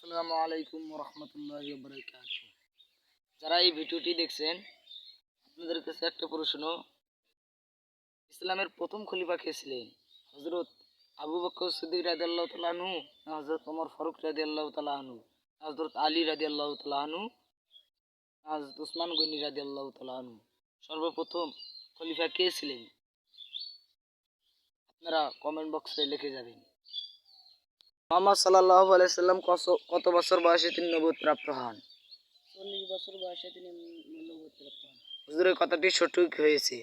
আসসালামু আলাইকুম রহমতুল্লাহি ওয়া বারাকাতুহু। যারা এই ভিডিওটি দেখছেন, আপনাদের কাছে একটা প্রশ্ন। ইসলামের প্রথম খলিফা কে ছিলেন? হযরত আবু বকর সিদ্দিক রাদিয়াল্লাহু তাআলা আনহু, না হযরত ওমর ফারুক রাদিয়াল্লাহু তাআলা আনহু, না হযরত আলী রাদিয়াল্লাহু তাআলা আনহু, না হযরত উসমান গনি রাদিয়াল্লাহু তাআলা আনহু? সর্বপ্রথম খলিফা কে ছিলেন? আপনারা কমেন্ট বক্সে লিখে যাবেন। মুহাম্মদ সাল্লাল্লাহু আলাইহি সাল্লাম কত বছর বয়সে তিনি নবুয়ত প্রাপ্ত হন? 40 বছর বয়সে তিনি নবুয়ত প্রাপ্ত হন। হুজুরের কথাটি সঠিক হয়েছে।